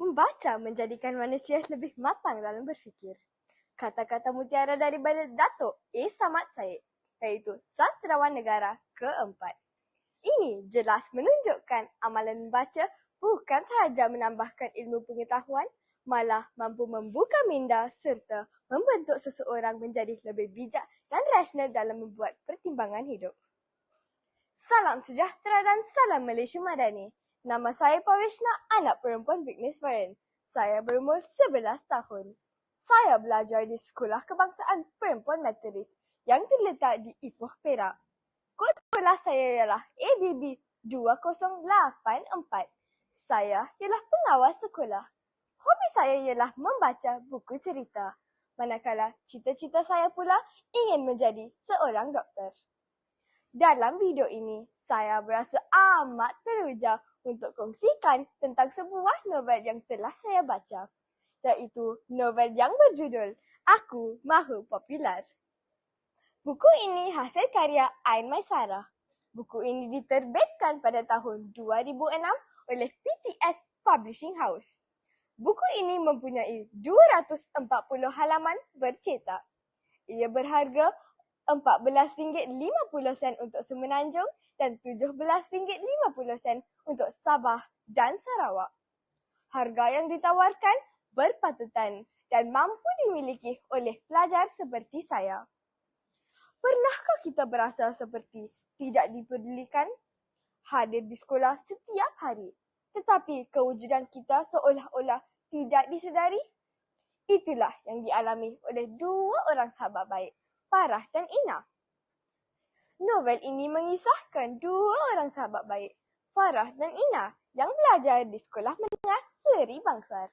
Membaca menjadikan manusia lebih matang dalam berfikir. Kata-kata mutiara daripada Datuk A. Samad Said, iaitu sastrawan negara keempat. Ini jelas menunjukkan amalan membaca bukan sahaja menambahkan ilmu pengetahuan, malah mampu membuka minda serta membentuk seseorang menjadi lebih bijak dan rasional dalam membuat pertimbangan hidup. Salam sejahtera dan salam Malaysia Madani. Nama saya Pavishna, anak perempuan Vignesh Varen. Saya berumur 11 tahun. Saya belajar di Sekolah Kebangsaan Perempuan Metodis yang terletak di Ipoh, Perak. Kod sekolah saya ialah ABB 2084. Saya ialah pengawas sekolah. Hobi saya ialah membaca buku cerita. Manakala cita-cita saya pula ingin menjadi seorang doktor. Dalam video ini, saya berasa amat teruja untuk kongsikan tentang sebuah novel yang telah saya baca, iaitu novel yang berjudul Aku Mahu Popular. Buku ini hasil karya Ain Maisarah. Buku ini diterbitkan pada tahun 2006 oleh PTS Publishing House. Buku ini mempunyai 240 halaman bercetak. Ia berharga RM14.50 untuk Semenanjung dan RM17.50 untuk Sabah dan Sarawak. Harga yang ditawarkan berpatutan dan mampu dimiliki oleh pelajar seperti saya. Pernahkah kita berasa seperti tidak dipedulikan? Hadir di sekolah setiap hari, tetapi kewujudan kita seolah-olah tidak disedari? Itulah yang dialami oleh dua orang sahabat baik, Farah dan Ina. Novel ini mengisahkan dua orang sahabat baik, Farah dan Ina, yang belajar di sekolah menengah Seri Bangsar.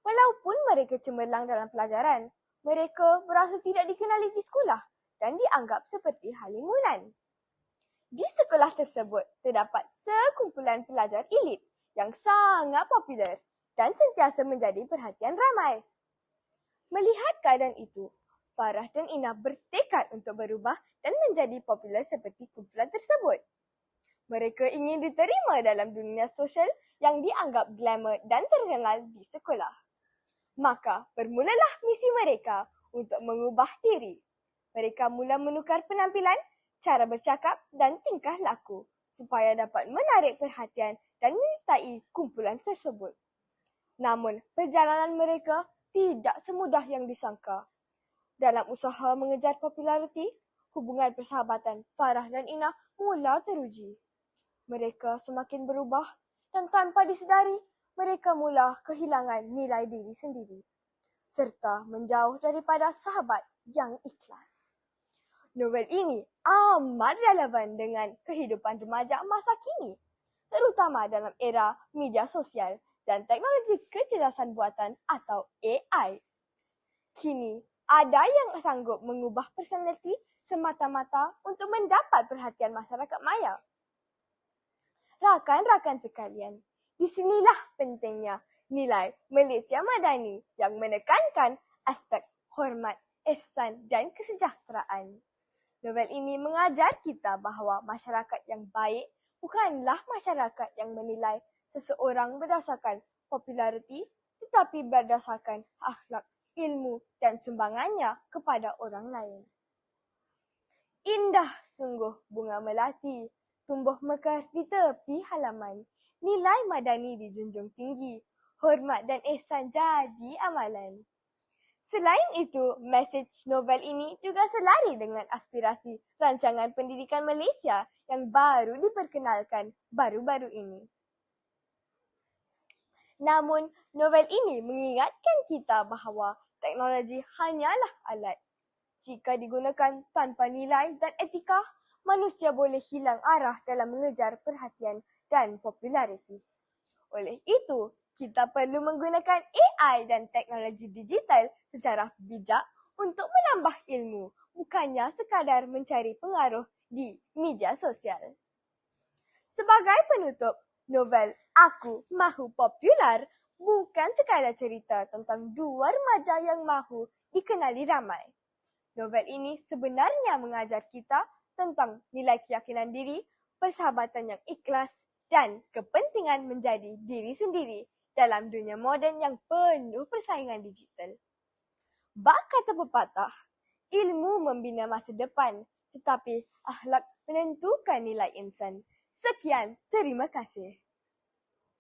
Walaupun mereka cemerlang dalam pelajaran, mereka berasa tidak dikenali di sekolah dan dianggap seperti halimunan. Di sekolah tersebut terdapat sekumpulan pelajar elit yang sangat popular dan sentiasa menjadi perhatian ramai. Melihat keadaan itu, Farah dan Ina bertekad untuk berubah dan menjadi popular seperti kumpulan tersebut. Mereka ingin diterima dalam dunia sosial yang dianggap glamour dan terkenal di sekolah. Maka bermulalah misi mereka untuk mengubah diri. Mereka mula menukar penampilan, cara bercakap dan tingkah laku supaya dapat menarik perhatian dan menyertai kumpulan tersebut. Namun, perjalanan mereka tidak semudah yang disangka. Dalam usaha mengejar populariti, hubungan persahabatan Farah dan Ina mula teruji. Mereka semakin berubah dan tanpa disedari, mereka mula kehilangan nilai diri sendiri serta menjauh daripada sahabat yang ikhlas. Novel ini amat relevan dengan kehidupan remaja masa kini, terutama dalam era media sosial dan teknologi kecerdasan buatan atau AI. Kini, ada yang sanggup mengubah personaliti semata-mata untuk mendapat perhatian masyarakat maya. Rakan-rakan sekalian, di sinilah pentingnya nilai Malaysia Madani yang menekankan aspek hormat, ihsan dan kesejahteraan. Novel ini mengajar kita bahawa masyarakat yang baik bukanlah masyarakat yang menilai seseorang berdasarkan populariti, tetapi berdasarkan akhlak, ilmu dan sumbangannya kepada orang lain. Indah sungguh bunga melati, tumbuh mekar di tepi halaman. Nilai madani dijunjung tinggi, hormat dan ihsan jadi amalan. Selain itu, mesej novel ini juga selari dengan aspirasi rancangan pendidikan Malaysia yang baru diperkenalkan baru-baru ini. Namun, novel ini mengingatkan kita bahawa teknologi hanyalah alat. Jika digunakan tanpa nilai dan etika, manusia boleh hilang arah dalam mengejar perhatian dan populariti. Oleh itu, kita perlu menggunakan AI dan teknologi digital secara bijak untuk menambah ilmu, bukannya sekadar mencari pengaruh di media sosial. Sebagai penutup, novel Aku Mahu Popular bukan sekadar cerita tentang dua remaja yang mahu dikenali ramai. Novel ini sebenarnya mengajar kita tentang nilai keyakinan diri, persahabatan yang ikhlas dan kepentingan menjadi diri sendiri dalam dunia moden yang penuh persaingan digital. Bak kata pepatah, ilmu membina masa depan, tetapi akhlak menentukan nilai insan. Sekian, terima kasih.